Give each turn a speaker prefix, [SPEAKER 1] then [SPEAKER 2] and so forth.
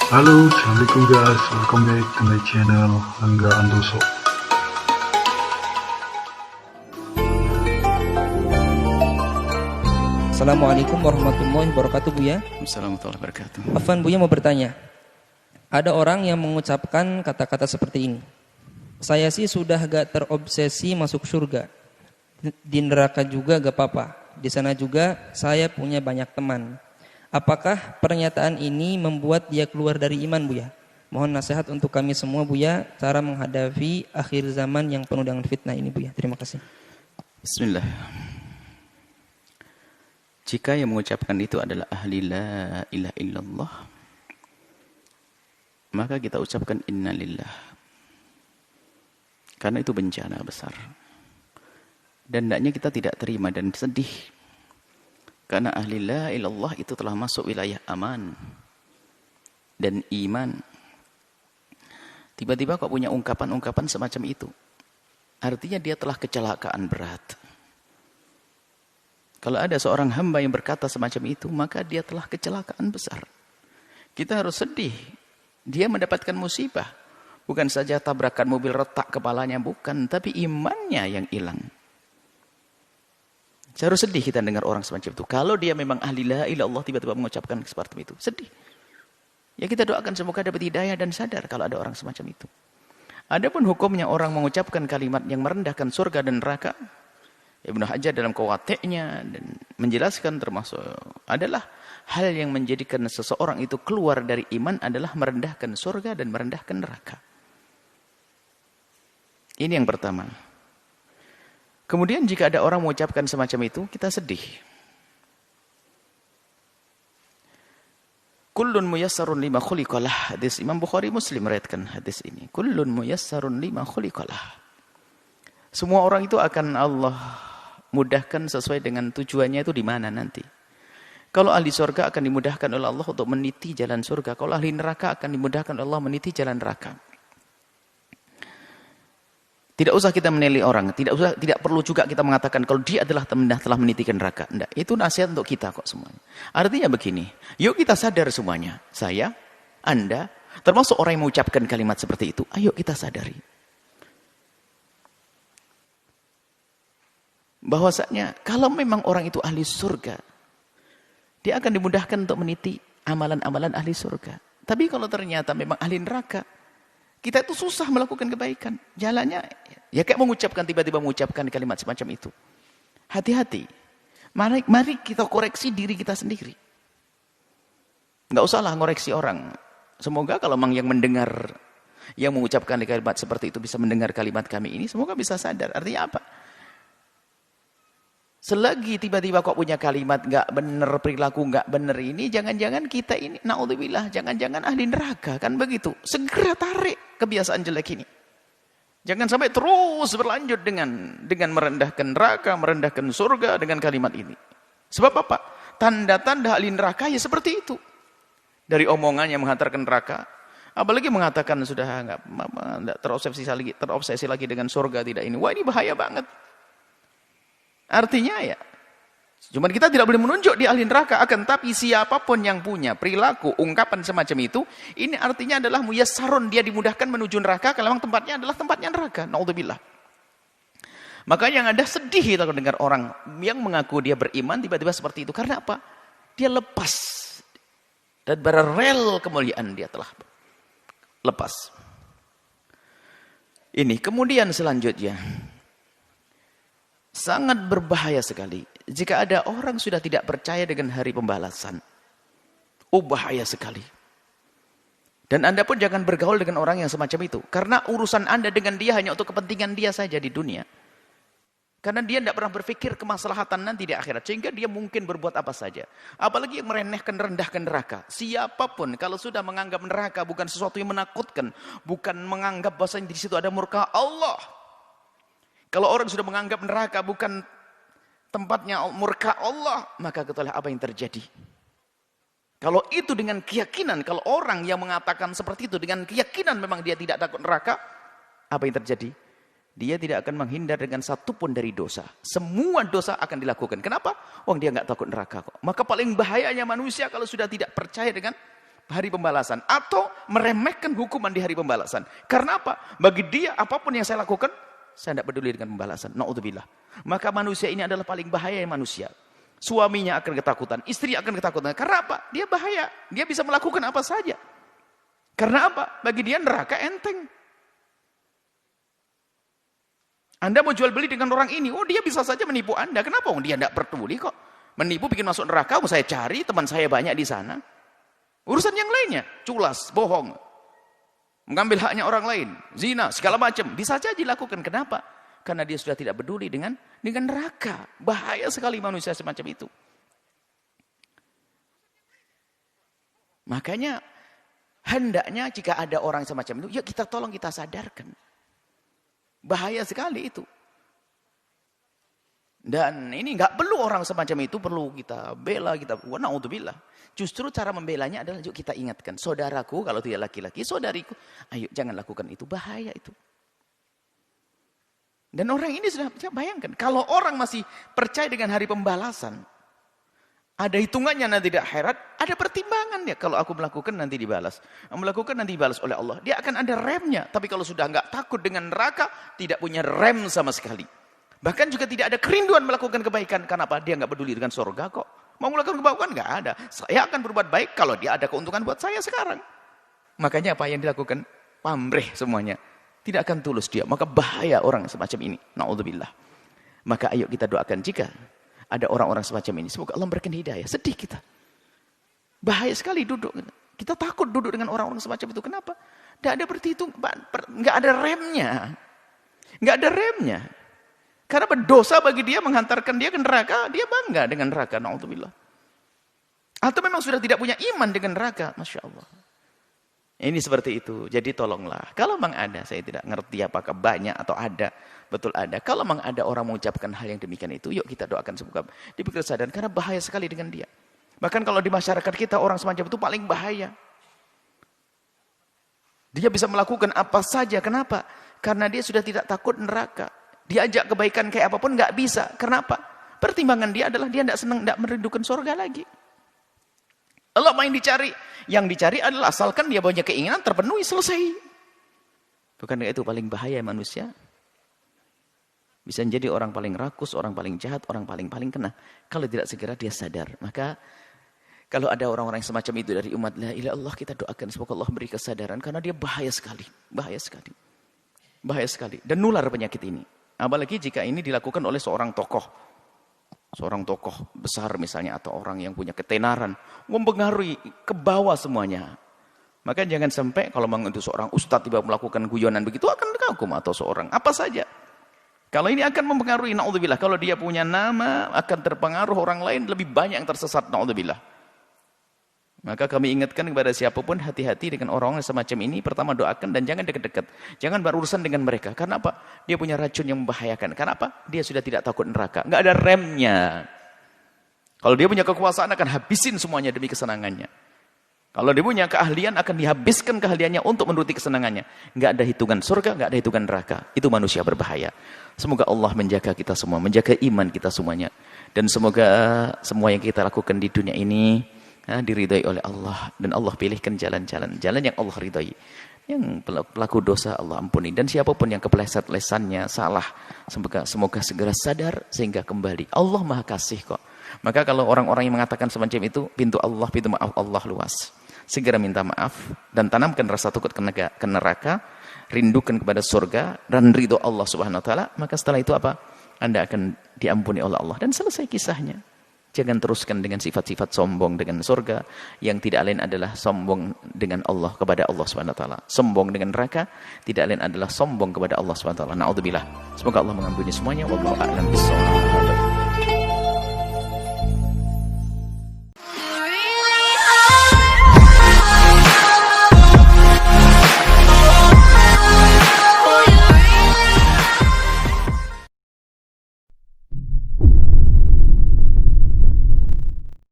[SPEAKER 1] Halo, Assalamualaikum guys. Welcome back to my channel Angga Andoso.
[SPEAKER 2] Assalamualaikum warahmatullahi wabarakatuh, Buya.
[SPEAKER 3] Assalamualaikum warahmatullahi wabarakatuh.
[SPEAKER 2] Afwan, Buya mau bertanya. Ada orang yang mengucapkan kata-kata seperti ini. Saya sih sudah gak terobsesi masuk surga. Di neraka juga gak apa-apa. Di sana juga saya punya banyak teman. Apakah pernyataan ini membuat dia keluar dari iman, Buya? Mohon nasihat untuk kami semua, Buya, cara menghadapi akhir zaman yang penuh dengan fitnah ini, Buya. Terima kasih.
[SPEAKER 3] Bismillah. Jika yang mengucapkan itu adalah ahli la ilaha illallah, maka kita ucapkan innalillah. Karena itu bencana besar. Dan hendaknya kita tidak terima dan sedih. Karena ahli la ilallah itu telah masuk wilayah aman dan iman. Tiba-tiba kok punya ungkapan-ungkapan semacam itu. Artinya dia telah kecelakaan berat. Kalau ada seorang hamba yang berkata semacam itu, maka dia telah kecelakaan besar. Kita harus sedih. Dia mendapatkan musibah. Bukan saja tabrakan mobil retak kepalanya, bukan. Tapi imannya yang hilang. Harus sedih kita dengar orang semacam itu. Kalau dia memang ahli la ilallah tiba-tiba mengucapkan seperti itu. Sedih. Ya kita doakan semoga dapat hidayah dan sadar kalau ada orang semacam itu. Adapun hukumnya orang mengucapkan kalimat yang merendahkan surga dan neraka, Ibnu Hajar dalam Qawatiknya dan menjelaskan termasuk adalah hal yang menjadikan seseorang itu keluar dari iman adalah merendahkan surga dan merendahkan neraka. Ini yang pertama. Kemudian jika ada orang mengucapkan semacam itu, kita sedih. Kullun muyassarun lima khuliqalah. Hadis Imam Bukhari Muslim meriwayatkan hadis ini. Kullun muyassarun lima khuliqalah. Semua orang itu akan Allah mudahkan sesuai dengan tujuannya itu di mana nanti. Kalau ahli surga akan dimudahkan oleh Allah untuk meniti jalan surga. Kalau ahli neraka akan dimudahkan oleh Allah meniti jalan neraka. Tidak usah kita menilai orang, tidak perlu juga kita mengatakan kalau dia adalah telah meniti neraka. Enggak, itu nasihat untuk kita kok semuanya. Artinya begini, yuk kita sadar semuanya. Saya, Anda, termasuk orang yang mengucapkan kalimat seperti itu, ayo kita sadari. Bahwasanya kalau memang orang itu ahli surga, dia akan dimudahkan untuk meniti amalan-amalan ahli surga. Tapi kalau ternyata memang ahli neraka, kita itu susah melakukan kebaikan. Jalannya, ya kayak tiba-tiba mengucapkan kalimat semacam itu. Hati-hati. Mari kita koreksi diri kita sendiri. Nggak usahlah ngoreksi orang. Semoga kalau memang yang mendengar, yang mengucapkan kalimat seperti itu bisa mendengar kalimat kami ini, semoga bisa sadar. Artinya apa? Selagi tiba-tiba kok punya kalimat nggak benar, perilaku nggak benar ini, jangan-jangan kita ini, naudzubillah, jangan-jangan ahli neraka, kan begitu. Segera tarik kebiasaan jelek ini. Jangan sampai terus berlanjut dengan merendahkan neraka, merendahkan surga dengan kalimat ini. Sebab apa? Tanda-tanda ahli neraka ya seperti itu. Dari omongan yang menghantarkan neraka, apalagi mengatakan sudah nggak terobsesi lagi dengan surga tidak ini. Wah, ini bahaya banget. Artinya ya, cuman kita tidak boleh menunjuk di ahli neraka, akan tapi siapapun yang punya perilaku, ungkapan semacam itu, ini artinya adalah muyassarun, dia dimudahkan menuju neraka, kalau memang tempatnya adalah tempatnya neraka, naudzubillah. Makanya yang ada sedih kita dengar orang yang mengaku dia beriman, tiba-tiba seperti itu, karena apa? Dia lepas, dan berrel kemuliaan dia telah lepas. Ini, kemudian selanjutnya, sangat berbahaya sekali jika ada orang sudah tidak percaya dengan hari pembalasan. Bahaya sekali. Dan Anda pun jangan bergaul dengan orang yang semacam itu. Karena urusan Anda dengan dia hanya untuk kepentingan dia saja di dunia. Karena dia tidak pernah berpikir kemaslahatan nanti di akhirat. Sehingga dia mungkin berbuat apa saja. Apalagi yang merendahkan neraka. Siapapun kalau sudah menganggap neraka bukan sesuatu yang menakutkan. Bukan menganggap bahwasanya di situ ada murka Allah. Kalau orang sudah menganggap neraka bukan tempatnya murka Allah, maka ketahuilah apa yang terjadi. Kalau itu dengan keyakinan, kalau orang yang mengatakan seperti itu dengan keyakinan memang dia tidak takut neraka, apa yang terjadi? Dia tidak akan menghindar dengan satupun dari dosa. Semua dosa akan dilakukan. Kenapa? Dia nggak takut neraka kok. Maka paling bahayanya manusia kalau sudah tidak percaya dengan hari pembalasan atau meremehkan hukuman di hari pembalasan. Karena apa? Bagi dia apapun yang saya lakukan, saya tidak peduli dengan pembalasan. Na'udzubillah. Maka manusia ini adalah paling bahaya manusia. Suaminya akan ketakutan, istri akan ketakutan. Karena apa? Dia bahaya. Dia bisa melakukan apa saja. Karena apa? Bagi dia neraka enteng. Anda mau jual beli dengan orang ini, oh dia bisa saja menipu Anda. Kenapa? Oh, dia tidak peduli kok. Menipu bikin masuk neraka, mau saya cari, teman saya banyak di sana. Urusan yang lainnya, culas, bohong. Mengambil haknya orang lain, zina, segala macam. Bisa saja dilakukan. Kenapa? Karena dia sudah tidak peduli dengan neraka. Bahaya sekali manusia semacam itu. Makanya, hendaknya jika ada orang semacam itu, ya kita tolong, kita sadarkan. Bahaya sekali itu. Dan ini nggak perlu orang semacam itu, perlu kita bela, kita na'udzubillah. Justru cara membelanya adalah yuk kita ingatkan, saudaraku kalau tidak laki-laki, saudariku, ayo jangan lakukan itu, bahaya itu. Dan orang ini sudah bayangkan, kalau orang masih percaya dengan hari pembalasan, ada hitungannya nanti di akhirat, ada pertimbangan ya. Kalau aku melakukan nanti dibalas, melakukan nanti dibalas oleh Allah. Dia akan ada remnya. Tapi kalau sudah nggak takut dengan neraka, tidak punya rem sama sekali. Bahkan juga tidak ada kerinduan melakukan kebaikan. Kenapa? Dia nggak peduli dengan surga kok. Mau melakukan kebaikan nggak ada. Saya akan berbuat baik kalau dia ada keuntungan buat saya sekarang. Makanya apa yang dilakukan? Pamrih semuanya. Tidak akan tulus dia. Maka bahaya orang semacam ini. Na'udzubillah. Maka ayo kita doakan jika ada orang-orang semacam ini. Semoga Allah memberikan hidayah. Sedih kita. Bahaya sekali duduk. Kita takut duduk dengan orang-orang semacam itu. Kenapa? Tidak ada berhitung. Nggak ada remnya. Nggak ada remnya. Karena berdosa bagi dia menghantarkan dia ke neraka. Dia bangga dengan neraka. Na'udzubillah. Atau memang sudah tidak punya iman dengan neraka. Masya Allah. Ini seperti itu. Jadi tolonglah. Kalau memang ada. Saya tidak ngerti apakah banyak atau ada. Betul ada. Kalau memang ada orang mengucapkan hal yang demikian itu, yuk kita doakan semoga diberi kesadaran. Karena bahaya sekali dengan dia. Bahkan kalau di masyarakat kita, orang semacam itu paling bahaya. Dia bisa melakukan apa saja. Kenapa? Karena dia sudah tidak takut neraka. Diajak kebaikan kayak apapun nggak bisa. Kenapa? Pertimbangan dia adalah dia tidak senang, tidak merindukan surga lagi. Allah main dicari. Yang dicari adalah asalkan dia punya keinginan terpenuhi, selesai. Bukankah itu paling bahaya manusia? Bisa menjadi orang paling rakus, orang paling jahat, orang paling kena. Kalau tidak segera dia sadar. Maka kalau ada orang-orang semacam itu dari umat la ilaha illallah, kita doakan semoga Allah beri kesadaran. Karena dia bahaya sekali. Bahaya sekali. Bahaya sekali. Dan nular penyakit ini. Apalagi jika ini dilakukan oleh seorang tokoh. Seorang tokoh besar misalnya. Atau orang yang punya ketenaran. Mempengaruhi ke bawah semuanya. Maka jangan sampai kalau memang itu seorang ustadz tiba melakukan guyonan begitu akan kagum. Atau seorang apa saja. Kalau ini akan mempengaruhi, na'udzubillah. Kalau dia punya nama, akan terpengaruh orang lain, lebih banyak yang tersesat, na'udzubillah. Maka kami ingatkan kepada siapapun, hati-hati dengan orang-orang semacam ini. Pertama doakan dan jangan dekat-dekat. Jangan berurusan dengan mereka. Karena apa? Dia punya racun yang membahayakan. Karena apa? Dia sudah tidak takut neraka. Nggak ada remnya. Kalau dia punya kekuasaan, akan habisin semuanya demi kesenangannya. Kalau dia punya keahlian, akan dihabiskan keahliannya untuk menuruti kesenangannya. Nggak ada hitungan surga, nggak ada hitungan neraka. Itu manusia berbahaya. Semoga Allah menjaga kita semua, menjaga iman kita semuanya. Dan semoga semua yang kita lakukan di dunia ini diridhai oleh Allah. Dan Allah pilihkan jalan-jalan yang Allah ridhai. Yang pelaku dosa Allah ampuni. Dan siapapun yang kepleset lesannya, salah. Semoga segera sadar sehingga kembali. Allah Maha Kasih kok. Maka kalau orang-orang yang mengatakan semacam itu, pintu maaf Allah luas. Segera minta maaf dan tanamkan rasa takut ke neraka, rindukan kepada surga dan ridho Allah Subhanahu wa taala, maka setelah itu apa? Anda akan diampuni oleh Allah dan selesai kisahnya. Jangan teruskan dengan sifat-sifat sombong dengan surga yang tidak lain adalah sombong dengan Allah kepada Allah Subhanahu wa taala. Sombong dengan neraka tidak lain adalah sombong kepada Allah Subhanahu wa taala. Nauzubillah. Semoga Allah mengampuni semuanya. Wallahu a'lam bishawab.